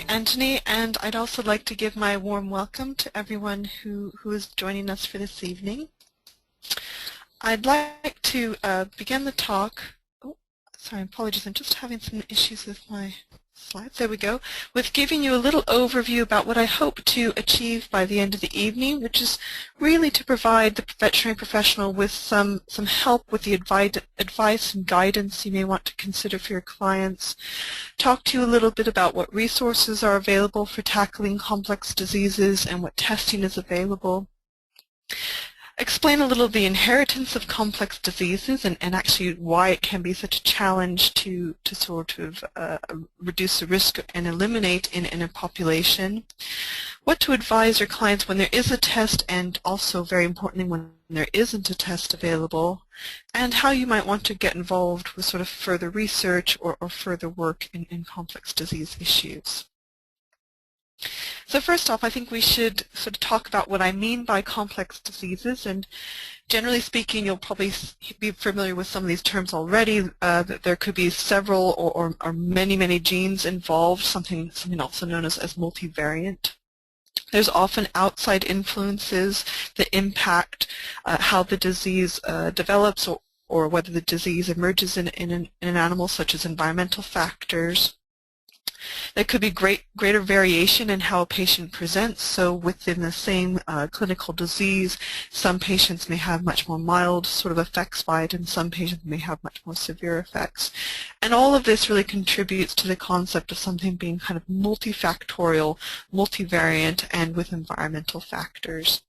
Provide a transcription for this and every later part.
Anthony, and I'd also like to give my warm welcome to everyone who is joining us for this evening. I'd like to begin the talk. Oh, sorry, apologies, I'm just having some issues with my slides. There we go. With giving you a little overview about what I hope to achieve by the end of the evening, which is really to provide the veterinary professional with some help with the advice and guidance you may want to consider for your clients. Talk to you a little bit about what resources are available for tackling complex diseases and what testing is available. Explain a little the inheritance of complex diseases and actually why it can be such a challenge to sort of reduce the risk and eliminate in a population. What to advise your clients when there is a test, and also very importantly when there isn't a test available, and how you might want to get involved with sort of further research or further work in complex disease issues. So first off, I think we should sort of talk about what I mean by complex diseases, and generally speaking, you'll probably be familiar with some of these terms already. That there could be several or many genes involved, something also known as multivariant. There's often outside influences that impact how the disease develops or whether the disease emerges in an animal, such as environmental factors. There could be greater variation in how a patient presents. So within the same clinical disease, some patients may have much more mild sort of effects by it, and some patients may have much more severe effects. And all of this really contributes to the concept of something being kind of multifactorial, multivariant, and with environmental factors.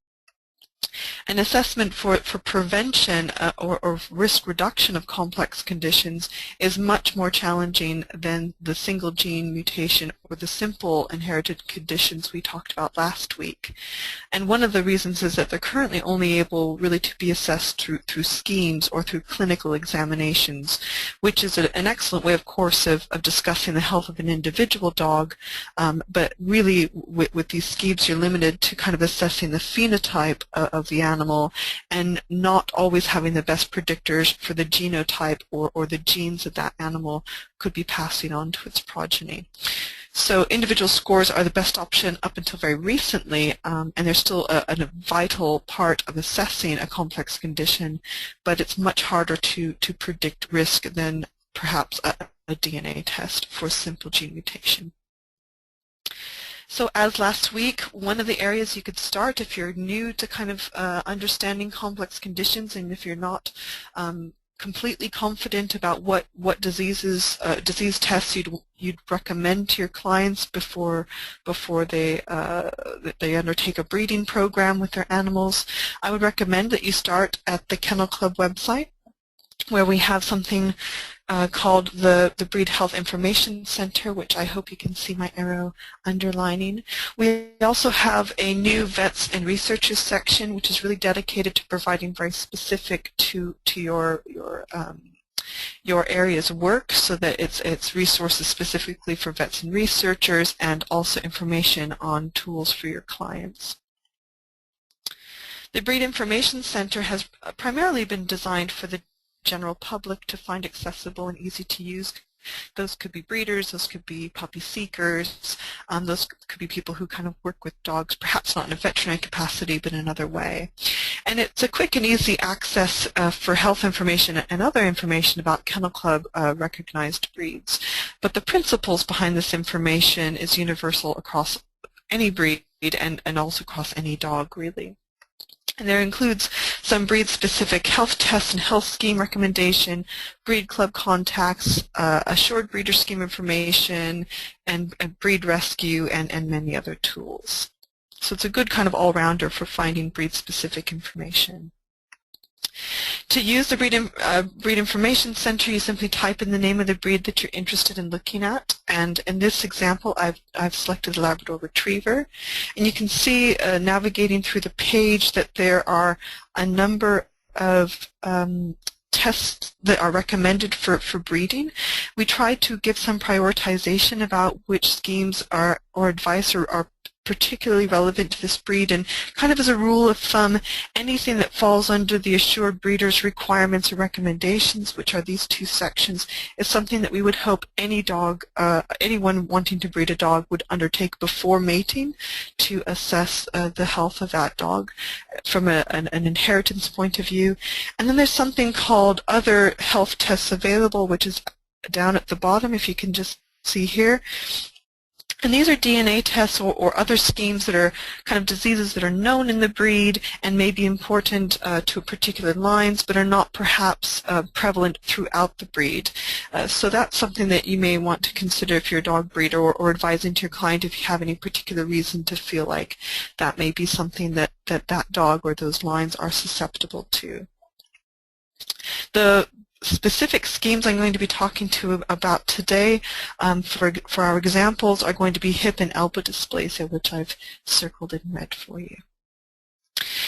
An assessment for prevention or risk reduction of complex conditions is much more challenging than the single gene mutation or the simple inherited conditions we talked about last week. And one of the reasons is that they're currently only able really to be assessed through schemes or through clinical examinations, which is an excellent way, of course, of discussing the health of an individual dog, but really with these schemes you're limited to kind of assessing the phenotype of the animal and not always having the best predictors for the genotype or the genes that that animal could be passing on to its progeny. So individual scores are the best option up until very recently, and they're still a vital part of assessing a complex condition, but it's much harder to predict risk than perhaps a DNA test for a simple gene mutation. So as last week, one of the areas you could start if you're new to kind of understanding complex conditions, and if you're not completely confident about what disease tests you'd recommend to your clients before they undertake a breeding program with their animals, I would recommend that you start at the Kennel Club website, where we have something called the Breed Health Information Center, which I hope you can see my arrow underlining. We also have a new Vets and Researchers section, which is really dedicated to providing very specific to your area's work, so that it's resources specifically for vets and researchers, and also information on tools for your clients. The Breed Information Center has primarily been designed for the general public to find accessible and easy to use. Those could be breeders, those could be puppy seekers, those could be people who kind of work with dogs, perhaps not in a veterinary capacity, but in another way. And it's a quick and easy access for health information and other information about Kennel Club recognized breeds. But the principles behind this information is universal across any breed and also across any dog, really. And there includes some breed-specific health tests and health scheme recommendation, breed club contacts, assured breeder scheme information, and breed rescue, and many other tools. So it's a good kind of all-rounder for finding breed-specific information. To use the Breed Information Center, you simply type in the name of the breed that you're interested in looking at. And in this example, I've selected the Labrador Retriever. And you can see navigating through the page that there are a number of tests that are recommended for breeding. We try to give some prioritization about which schemes or advice are particularly relevant to this breed, and kind of as a rule of thumb, anything that falls under the assured breeder's requirements or recommendations, which are these two sections, is something that we would hope any dog, anyone wanting to breed a dog would undertake before mating to assess the health of that dog from an inheritance point of view. And then there's something called other health tests available, which is down at the bottom, if you can just see here. And these are DNA tests or other schemes that are kind of diseases that are known in the breed and may be important to particular lines, but are not perhaps prevalent throughout the breed. So that's something that you may want to consider if you're a dog breeder, or advising to your client if you have any particular reason to feel like that may be something that that dog or those lines are susceptible to. The specific schemes I'm going to be talking to about today for our examples are going to be hip and elbow dysplasia, which I've circled in red for you.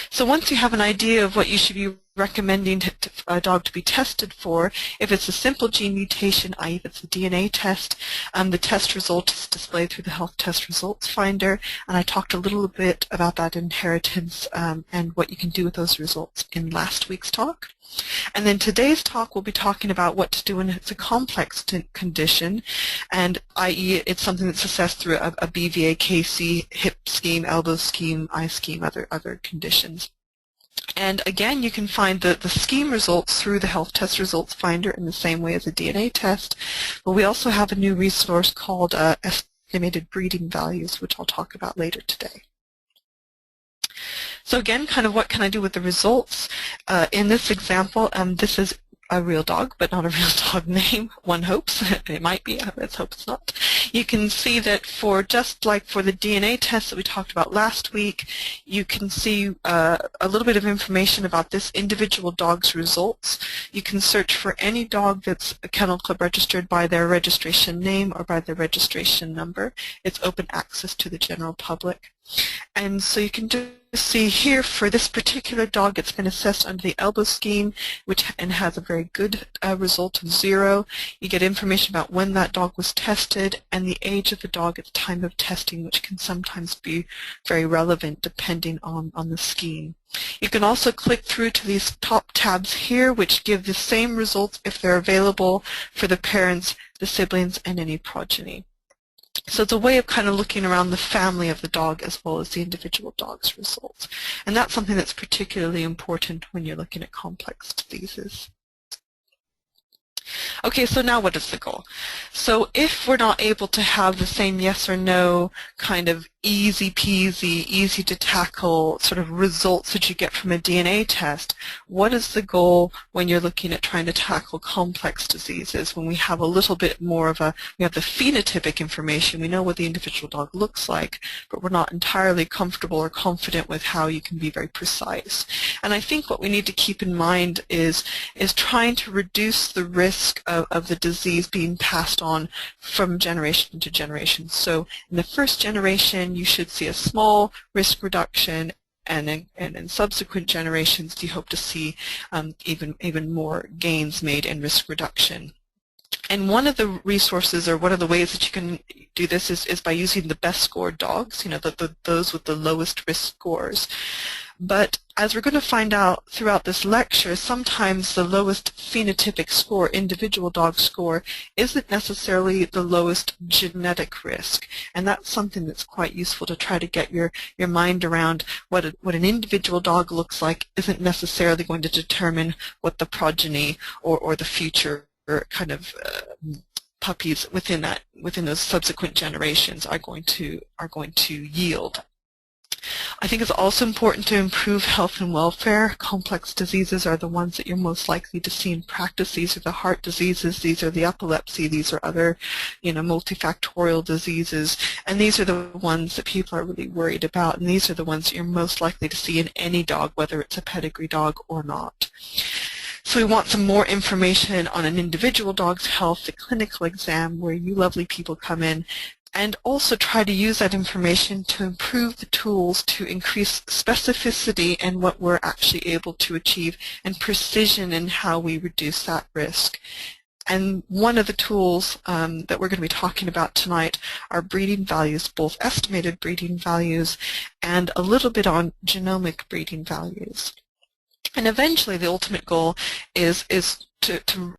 So once you have an idea of what you should be recommending a dog to be tested for, if it's a simple gene mutation, i.e. if it's a DNA test, the test result is displayed through the Health Test Results Finder, and I talked a little bit about that inheritance and what you can do with those results in last week's talk. And then today's talk we'll be talking about what to do when it's a complex condition, and i.e. it's something that's assessed through a BVA, KC, hip scheme, elbow scheme, eye scheme, other conditions. And again, you can find the scheme results through the Health Test Results Finder in the same way as a DNA test, but we also have a new resource called Estimated Breeding Values, which I'll talk about later today. So again, kind of what can I do with the results? In this example, this is a real dog, but not a real dog name. One hopes. It might be. Let's hope it's not. You can see that for just like for the DNA test that we talked about last week, you can see a little bit of information about this individual dog's results. You can search for any dog that's a Kennel Club registered by their registration name or by their registration number. It's open access to the general public. And so you can just see here for this particular dog, it's been assessed under the elbow scheme, and has a very good result of 0. You get information about when that dog was tested and the age of the dog at the time of testing, which can sometimes be very relevant depending on the scheme. You can also click through to these top tabs here, which give the same results if they're available for the parents, the siblings, and any progeny. So it's a way of kind of looking around the family of the dog as well as the individual dog's results. And that's something that's particularly important when you're looking at complex diseases. Okay, so now what is the goal? So if we're not able to have the same yes or no kind of easy peasy, easy to tackle sort of results that you get from a DNA test, what is the goal when you're looking at trying to tackle complex diseases, when we have a little bit more of we have the phenotypic information, we know what the individual dog looks like, but we're not entirely comfortable or confident with how you can be very precise. And I think what we need to keep in mind is trying to reduce the risk of the disease being passed on from generation to generation. So in the first generation, you should see a small risk reduction, and in subsequent generations, you hope to see even more gains made in risk reduction. And one of the resources, or one of the ways that you can do this, is by using the best scored dogs, those with the lowest risk scores. But as we're going to find out throughout this lecture, sometimes the lowest phenotypic score, individual dog score, isn't necessarily the lowest genetic risk. And that's something that's quite useful to try to get your mind around. What an individual dog looks like isn't necessarily going to determine what the progeny or the future kind of puppies within those subsequent generations are going to yield. I think it's also important to improve health and welfare. Complex diseases are the ones that you're most likely to see in practice. These are the heart diseases, these are the epilepsy, these are other, multifactorial diseases, and these are the ones that people are really worried about, and these are the ones that you're most likely to see in any dog, whether it's a pedigree dog or not. So we want some more information on an individual dog's health, the clinical exam, where you lovely people come in, and also try to use that information to improve the tools to increase specificity in what we're actually able to achieve and precision in how we reduce that risk. And one of the tools that we're going to be talking about tonight are breeding values, both estimated breeding values and a little bit on genomic breeding values. And eventually the ultimate goal is to